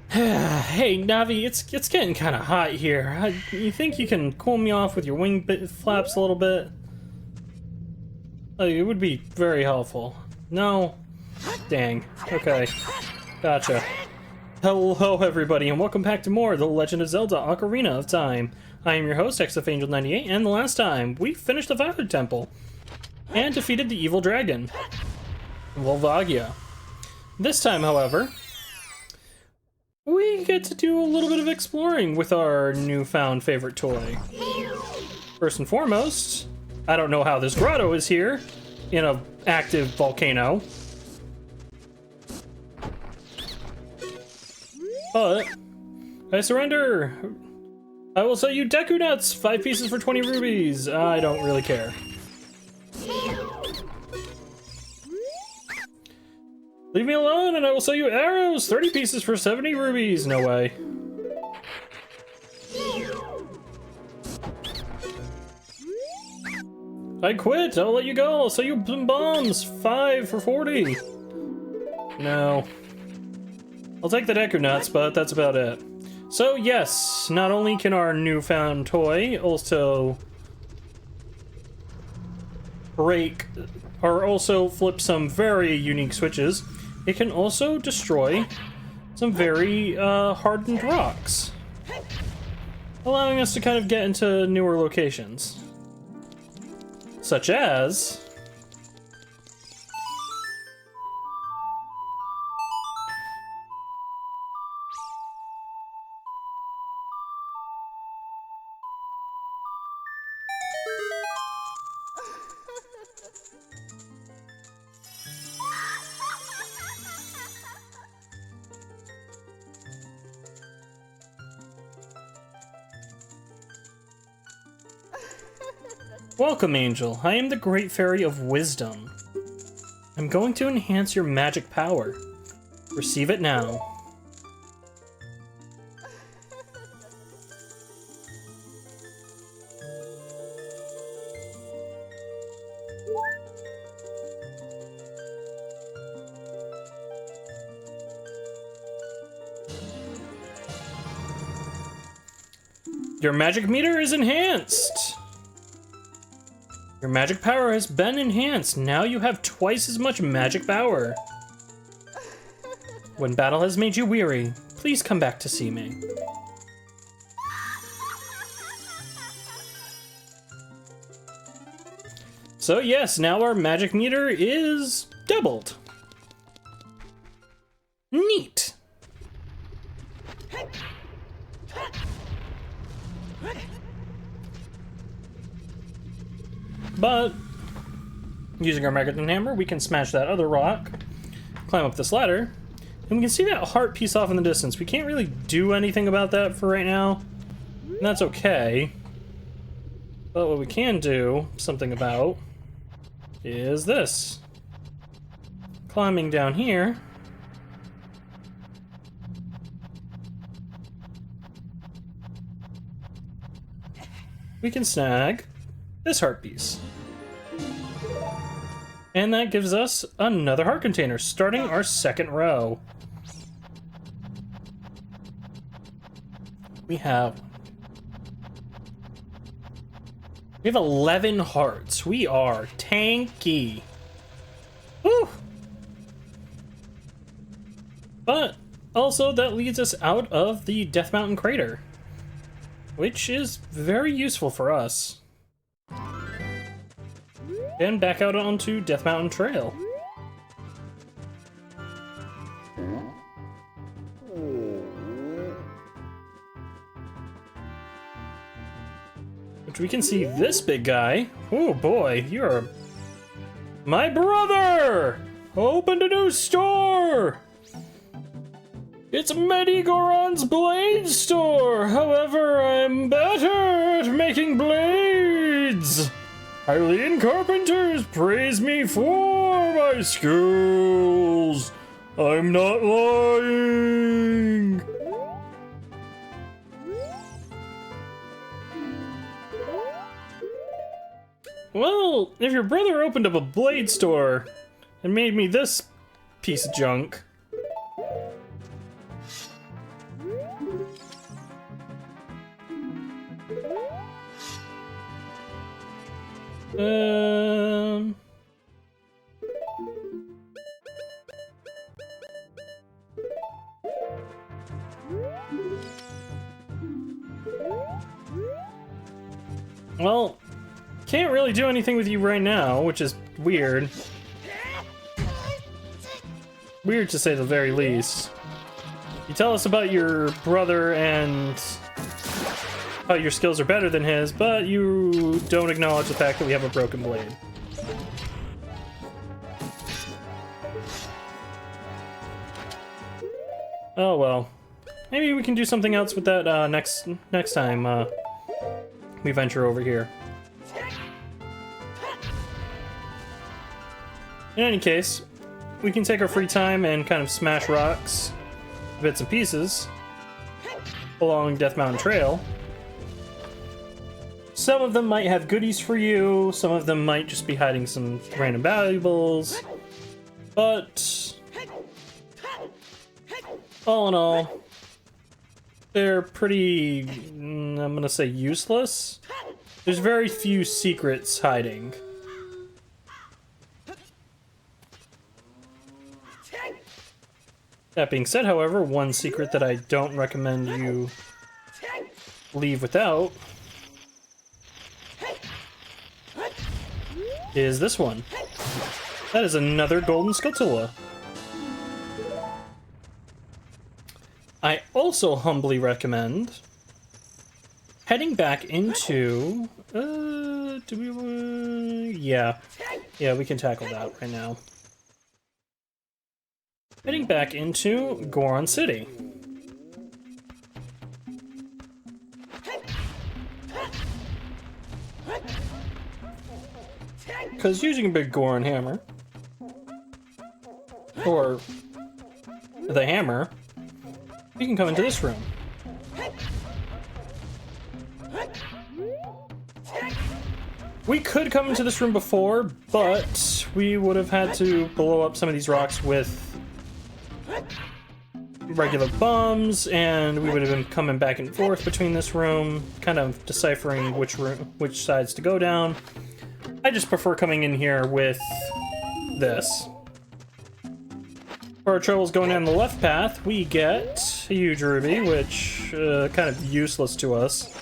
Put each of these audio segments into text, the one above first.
Hey, Navi, it's getting kind of hot here. You think you can cool me off with your wing flaps a little bit? It would be very helpful. No? Dang. Okay. Gotcha. Hello, everybody, and welcome back to more The Legend of Zelda Ocarina of Time. I am your host, XFAngel98, and the last time, we finished the Father Temple and defeated the evil dragon, Volvagia. This time, however, we get to do a little bit of exploring with our newfound favorite toy. First and foremost, I don't know how this grotto is here in an active volcano, but I surrender. I will sell you Deku Nuts, 5 pieces for 20 rubies. I don't really care. Leave me alone and I will sell you arrows, 30 pieces for 70 rubies. No way. I quit. I'll let you go. I'll sell you some bombs, 5 for 40. No. I'll take the Deku Nuts, but that's about it. So yes, not only can our newfound toy also flip some very unique switches, it can also destroy some very hardened rocks, allowing us to kind of get into newer locations, such as Welcome, Angel. I am the Great Fairy of Wisdom. I'm going to enhance your magic power. Receive it now. Your magic meter is enhanced! Your magic power has been enhanced. Now you have twice as much magic power. When battle has made you weary, please come back to see me. So yes, now our magic meter is doubled. Neat. But, using our Magneton Hammer, we can smash that other rock, climb up this ladder, and we can see that heart piece off in the distance. We can't really do anything about that for right now, and that's okay. But what we can do something about is this. Climbing down here, we can snag this heart piece. And that gives us another heart container, starting our second row. We have 11 hearts. We are tanky. Woo! But also that leads us out of the Death Mountain crater, which is very useful for us. And back out onto Death Mountain Trail. Which we can see this big guy. Oh boy, you're my brother! Opened a new store! It's Medigoron's Blade Store! However, I'm better at making blades! Hylian carpenters praise me for my skills. I'm not lying. Well, if your brother opened up a blade store and made me this piece of junk, Um... Well, can't really do anything with you right now, which is weird. Weird to say the very least. You tell us about your brother and how your skills are better than his, but you don't acknowledge the fact that we have a broken blade. Oh well. Maybe we can do something else with that next time we venture over here. In any case, we can take our free time and kind of smash rocks, bits and pieces, along Death Mountain Trail. Some of them might have goodies for you, some of them might just be hiding some random valuables, but all in all, they're pretty, I'm gonna say useless. There's very few secrets hiding. That being said, however, one secret that I don't recommend you leave without is this one. That is another golden scutula. I also humbly recommend heading back into... Yeah, we can tackle that right now. Heading back into Goron City. Because using a big Goron hammer, or the hammer, you can come into this room. We could come into this room before, but we would have had to blow up some of these rocks with regular bombs, and we would have been coming back and forth between this room, kind of deciphering which sides to go down. I just prefer coming in here with this. For our troubles going down the left path, we get a huge ruby, which kind of useless to us.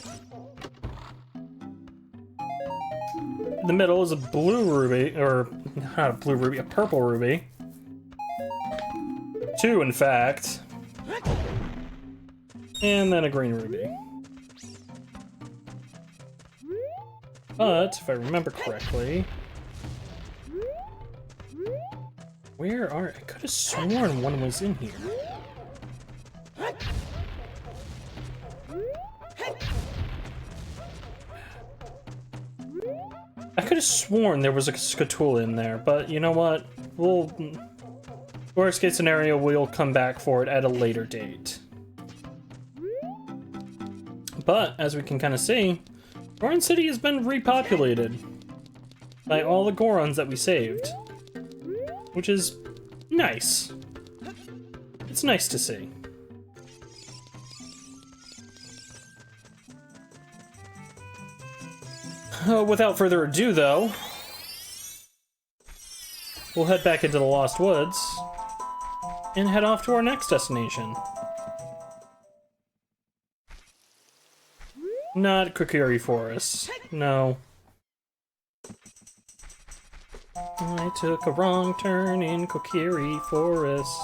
In the middle is a blue ruby, or not a blue ruby, a purple ruby. Two, in fact. And then a green ruby. But, if I remember correctly... Where are... I could have sworn one was in here. I could have sworn there was a scutula in there, but you know what? We'll... Worst case scenario, we'll come back for it at a later date. But, as we can kind of see, Goron City has been repopulated by all the Gorons that we saved. Which is nice. It's nice to see. Without further ado, though, we'll head back into the Lost Woods and head off to our next destination. Not Kokiri Forest. No. I took a wrong turn in Kokiri Forest.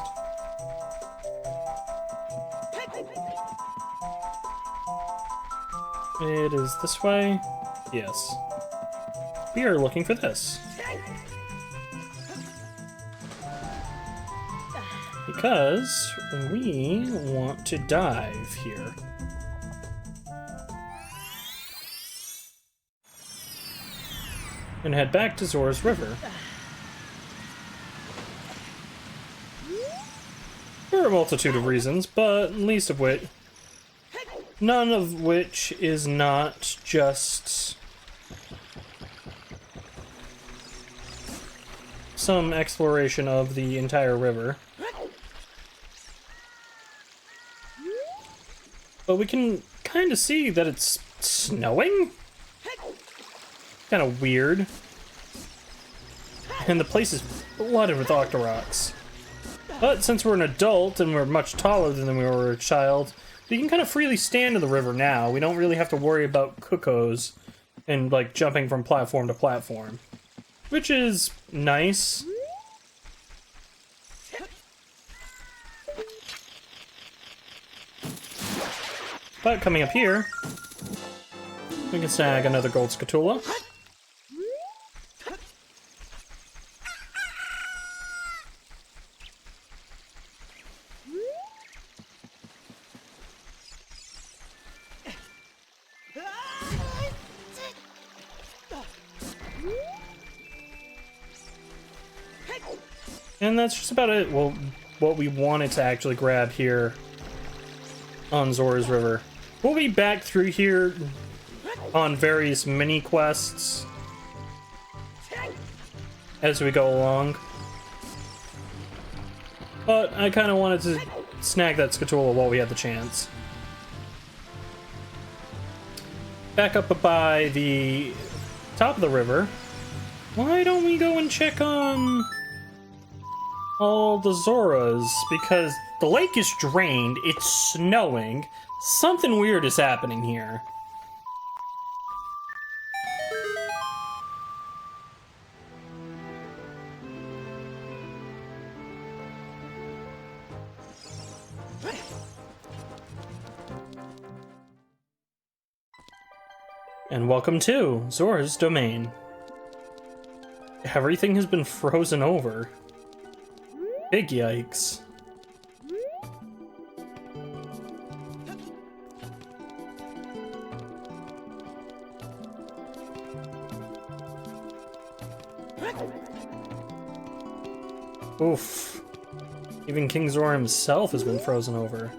It is this way? Yes. We are looking for this. Because we want to dive here. And head back to Zoras River. For a multitude of reasons, but least of which, none of which is not just some exploration of the entire river. But we can kind of see that it's snowing? kind of weird. And the place is flooded with Octoroks. But since we're an adult and we're much taller than we were a child, we can kind of freely stand in the river now. We don't really have to worry about cuckoos and, like, jumping from platform to platform. Which is nice. But coming up here, we can snag another gold scatula. And that's just about it. Well, what we wanted to actually grab here on Zoras River. We'll be back through here on various mini quests as we go along. But I kind of wanted to snag that scatula while we had the chance. Back up by the top of the river. Why don't we go and check on all the Zoras? Because the lake is drained, it's snowing, something weird is happening here. And welcome to Zora's Domain. Everything has been frozen over. Big yikes. Oof. Even King Zora himself has been frozen over.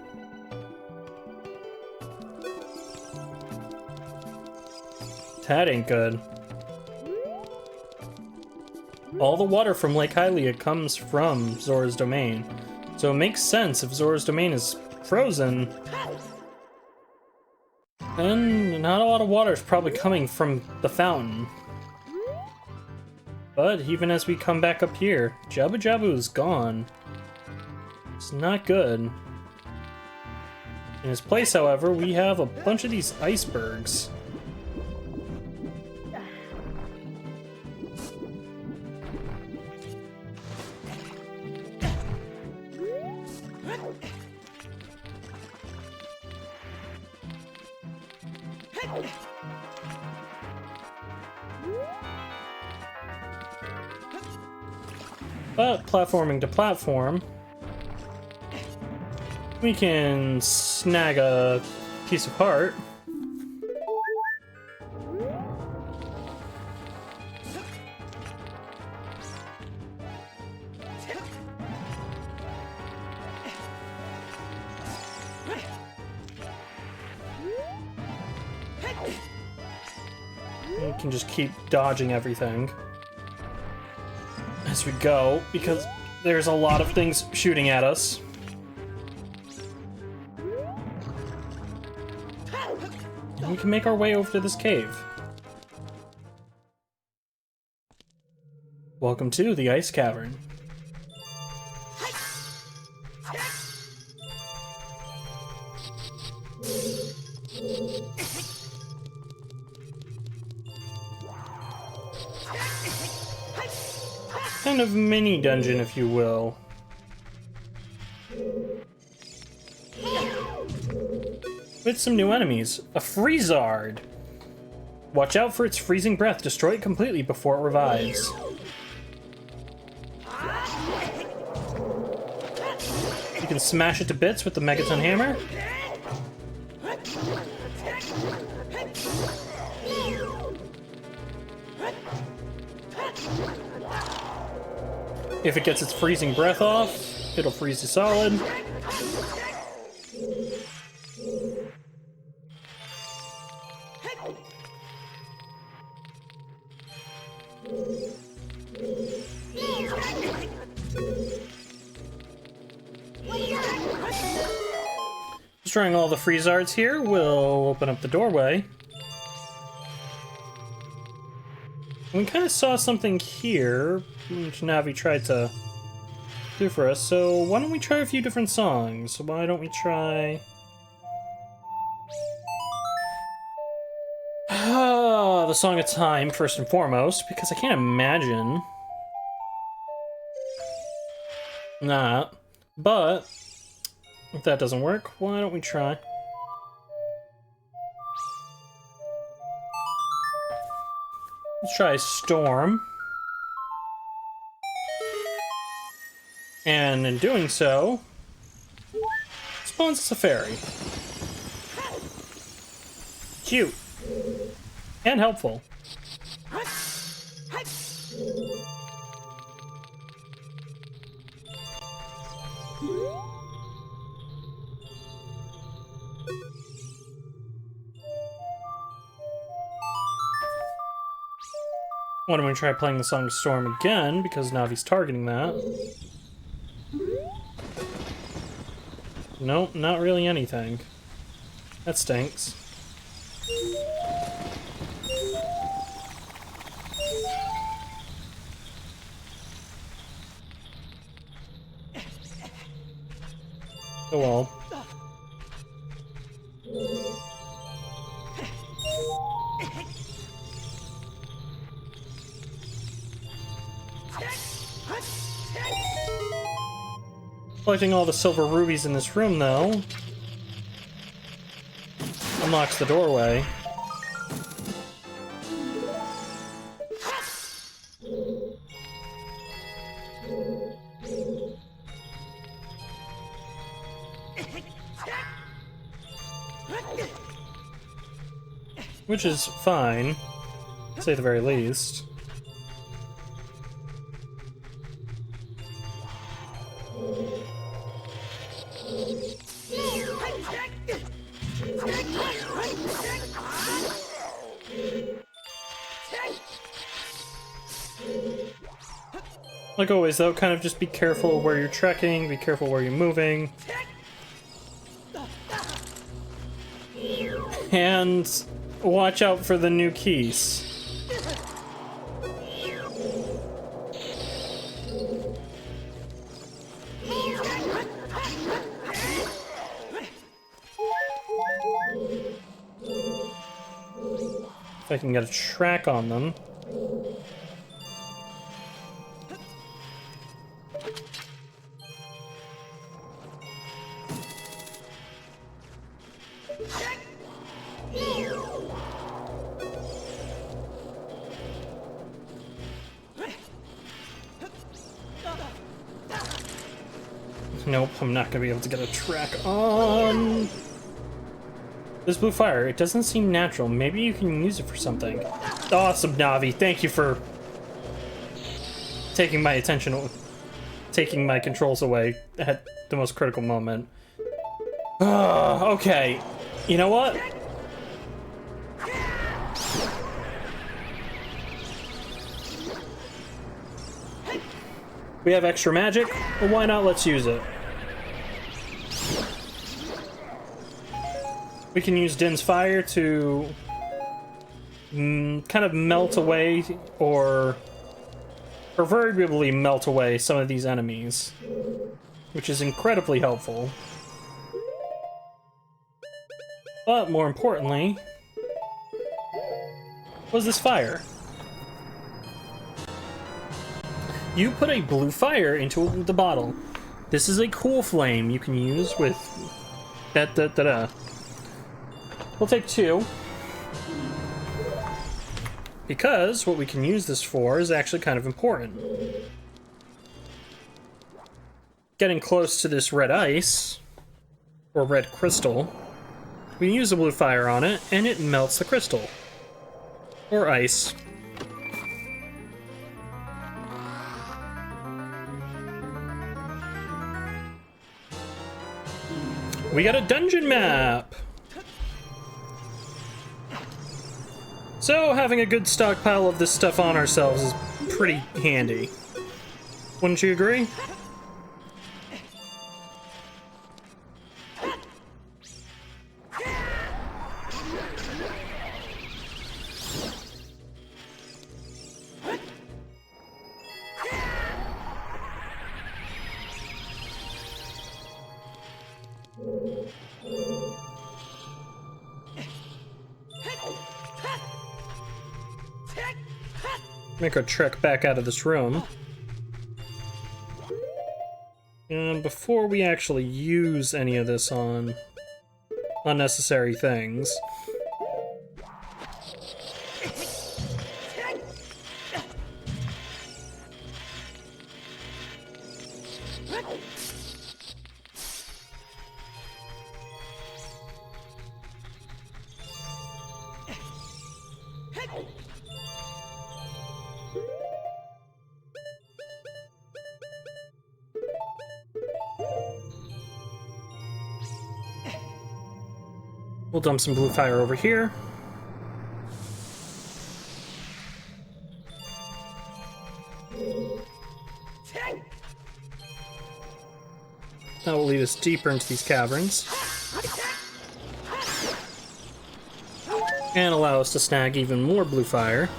That ain't good. All the water from Lake Hylia comes from Zora's Domain, so it makes sense if Zora's Domain is frozen, then not a lot of water is probably coming from the fountain. But even as we come back up here, Jabu Jabu is gone. It's not good. In his place, however, we have a bunch of these icebergs. But platforming to platform, we can snag a piece of heart. We can just keep dodging everything as we go, because there's a lot of things shooting at us. And we can make our way over to this cave. Welcome to the Ice Cavern. Kind of mini dungeon, if you will. With some new enemies. A Freezard! Watch out for its freezing breath. Destroy it completely before it revives. You can smash it to bits with the Megaton Hammer. If it gets its freezing breath off, it'll freeze you solid. Destroying all the Freezards here will open up the doorway. We kind of saw something here, which Navi tried to do for us, so why don't we try a few different songs? Why don't we try... the Song of Time, first and foremost, because I can't imagine... not. But, if that doesn't work, why don't we try... let's try Storm. And in doing so, spawns us a fairy. Cute. And helpful. Why don't we try playing the song Storm again, because Navi's targeting that. Nope, not really anything. That stinks. Oh well. Collecting all the silver rubies in this room, though, unlocks the doorway. Which is fine, to say the very least. Like always, though, kind of just be careful where you're trekking, be careful where you're moving. And watch out for the new keys. If I can get a track on them. Nope, I'm not gonna be able to get a track on this blue fire. It doesn't seem natural. Maybe you can use it for something. Awesome, Navi. Thank you for taking my attention, taking my controls away at the most critical moment. Okay. You know what? We have extra magic, well, why not? Let's use it. We can use Din's Fire to kind of melt away, or proverbially melt away some of these enemies, which is incredibly helpful. But more importantly, was this fire. You put a blue fire into the bottle. This is a cool flame you can use with... We'll take 2. Because what we can use this for is actually kind of important. Getting close to this red ice, or red crystal, we use a blue fire on it, and it melts the crystal. Or ice. We got a dungeon map! So, having a good stockpile of this stuff on ourselves is pretty handy. Wouldn't you agree? Make our trek back out of this room. And before we actually use any of this on unnecessary things, we'll dump some blue fire over here. That will lead us deeper into these caverns. And allow us to snag even more blue fire.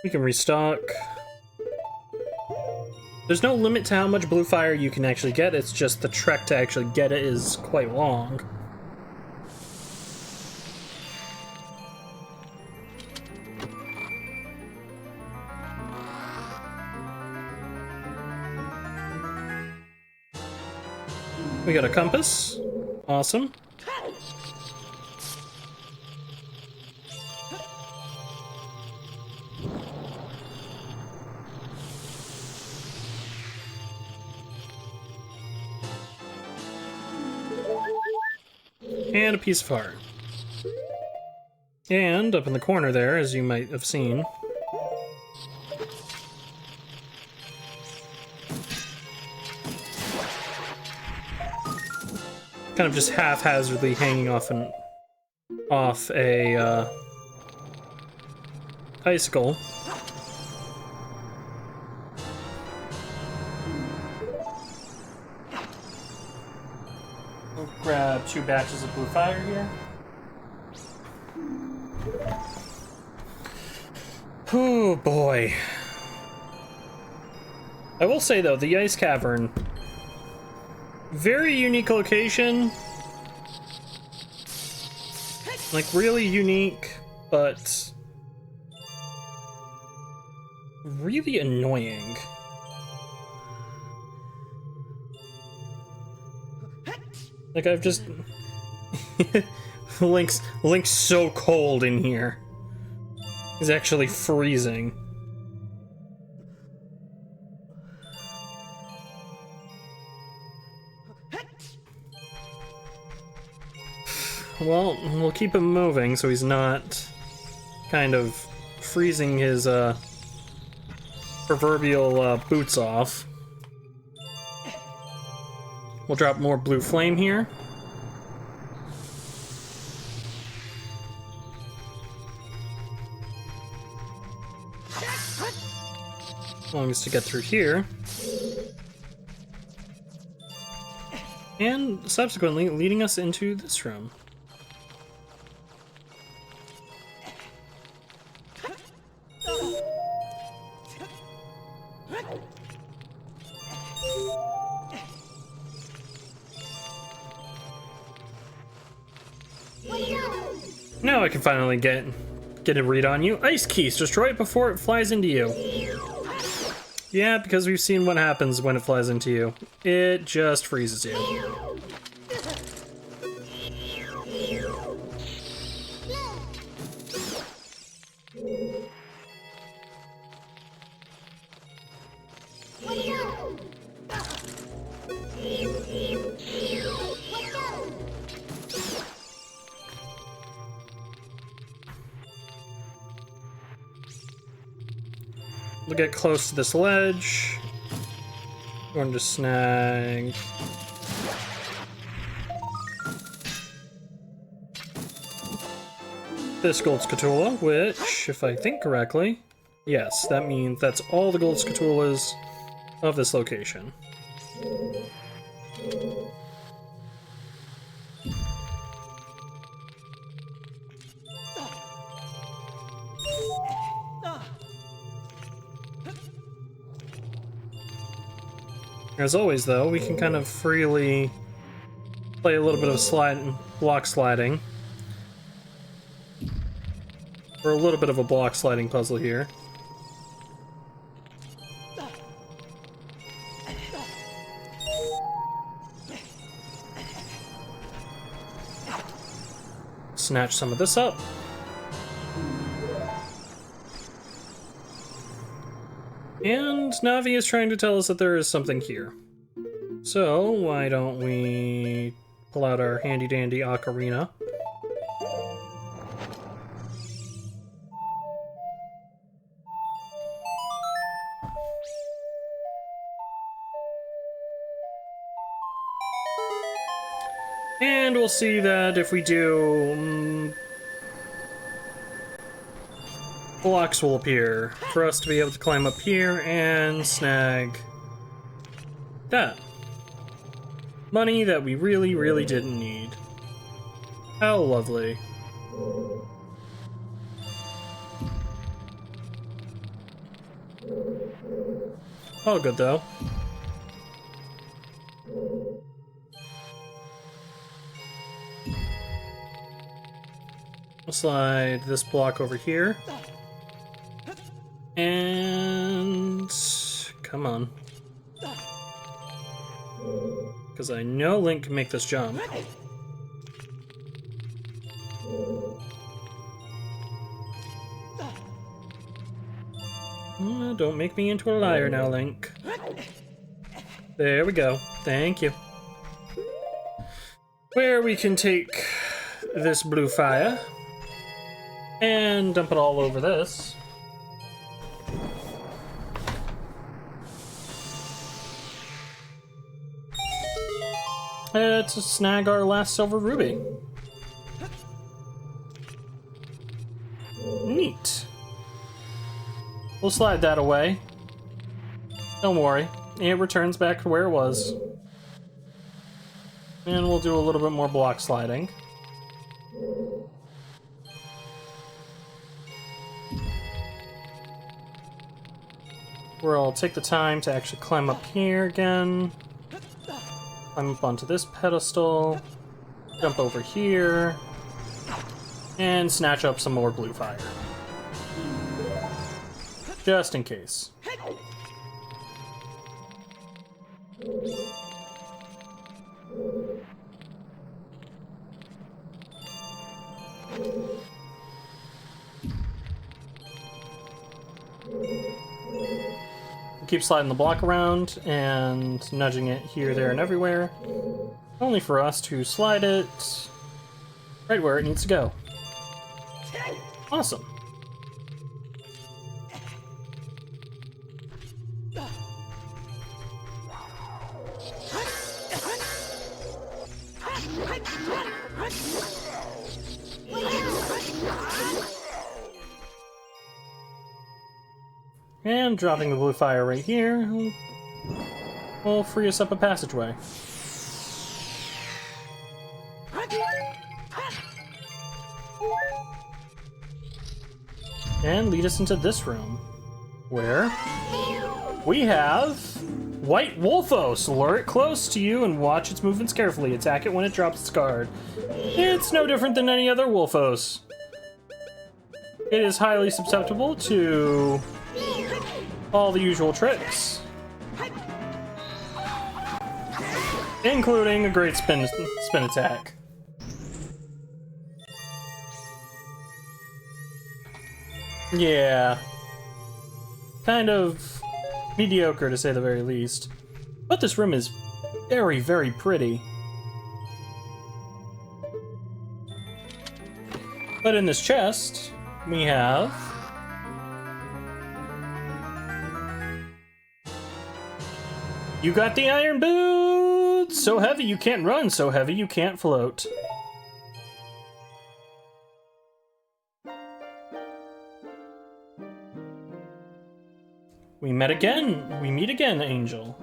We can restock. There's no limit to how much blue fire you can actually get, it's just the trek to actually get it is quite long. We got a compass. Awesome. And a piece of heart. And up in the corner there, as you might have seen, kind of just haphazardly hanging off a icicle. We'll grab 2 batches of blue fire here. Oh boy. I will say though, the ice cavern, very unique location. Like really unique, but really annoying. Like I've just Link's so cold in here. He's actually freezing. Well, we'll keep him moving so he's not kind of freezing his proverbial boots off. We'll drop more blue flame here. Allowing us to get through here. And subsequently leading us into this room. Now I can finally get a read on you. Ice Keys, destroy it before it flies into you. Yeah, because we've seen what happens when it flies into you. It just freezes you. We'll get close to this ledge. Going to snag this gold scatola, which, if I think correctly, yes, that means that's all the gold scatolas of this location. As always, though, we can kind of freely play a little bit of block sliding. Or a little bit of a block sliding puzzle here. Snatch some of this up. And Navi is trying to tell us that there is something here. So, why don't we pull out our handy-dandy Ocarina. And we'll see that if we do... blocks will appear for us to be able to climb up here and snag that. Money that we really, really didn't need. How lovely. All good though. We'll slide this block over here. And... come on. Because I know Link can make this jump. Don't make me into a liar now, Link. There we go. Thank you. Where we can take this blue fire and dump it all over this. To snag our last silver ruby. Neat. We'll slide that away. Don't worry, it returns back to where it was. And we'll do a little bit more block sliding. Where I'll take the time to actually climb up here again. Climb up onto this pedestal, jump over here, and snatch up some more blue fire. Just in case. Keep sliding the block around and nudging it here, there, and everywhere. Only for us to slide it right where it needs to go. Awesome. And dropping the blue fire right here will free us up a passageway. And lead us into this room, where we have White Wolfos. Lure it close to you and watch its movements carefully. Attack it when it drops its guard. It's no different than any other Wolfos. It is highly susceptible to all the usual tricks, including a great spin attack. Yeah, kind of mediocre to say the very least. But this room is very, very pretty. But in this chest, we have You got the iron boots! So heavy you can't run, so heavy you can't float. We meet again, Angel.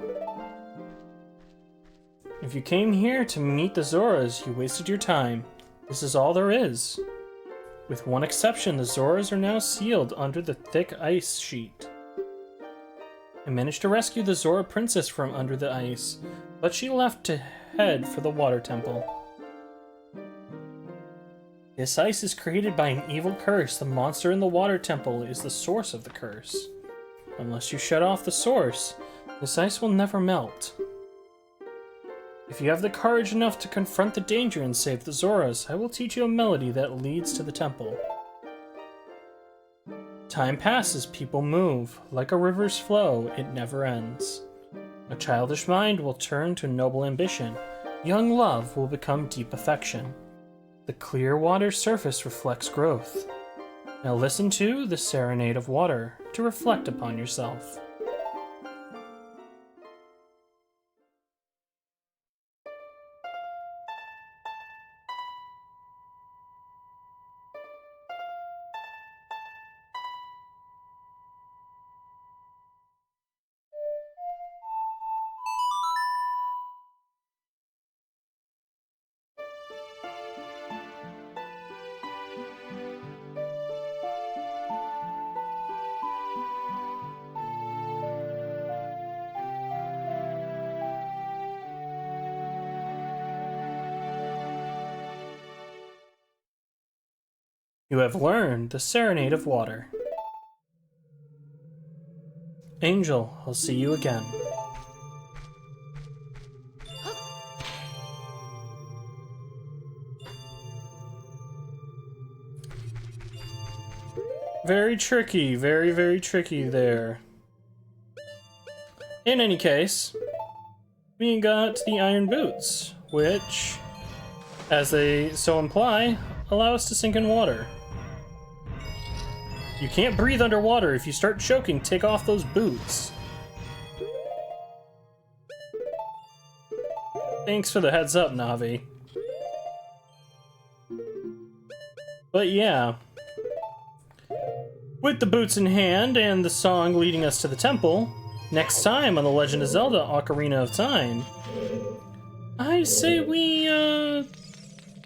If you came here to meet the Zoras, you wasted your time. This is all there is. With one exception, the Zoras are now sealed under the thick ice sheet. I managed to rescue the Zora princess from under the ice, but she left to head for the water temple. This ice is created by an evil curse. The monster in the water temple is the source of the curse. Unless you shut off the source, this ice will never melt. If you have the courage enough to confront the danger and save the Zoras, I will teach you a melody that leads to the temple. Time passes, people move. Like a river's flow, it never ends. A childish mind will turn to noble ambition. Young love will become deep affection. The clear water's surface reflects growth. Now listen to the Serenade of Water to reflect upon yourself. You have learned the Serenade of Water. Angel, I'll see you again. Very tricky, very tricky there. In any case, we got the iron boots, which, as they so imply, allow us to sink in water. You can't breathe underwater. If you start choking, take off those boots. Thanks for the heads up, Navi. But yeah. With the boots in hand and the song leading us to the temple, next time on The Legend of Zelda Ocarina of Time, I say we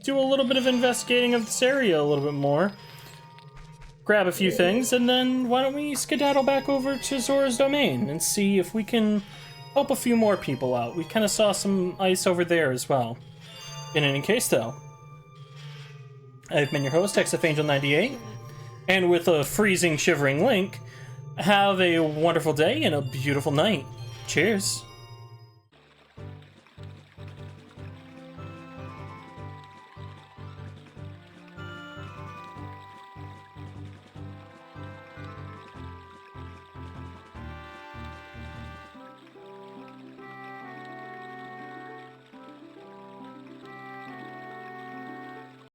do a little bit of investigating of this area a little bit more. Grab a few things, and then why don't we skedaddle back over to Zora's domain and see if we can help a few more people out. We kind of saw some ice over there as well. In any case, though, I've been your host, XFAngel98, and with a freezing, shivering Link, have a wonderful day and a beautiful night. Cheers!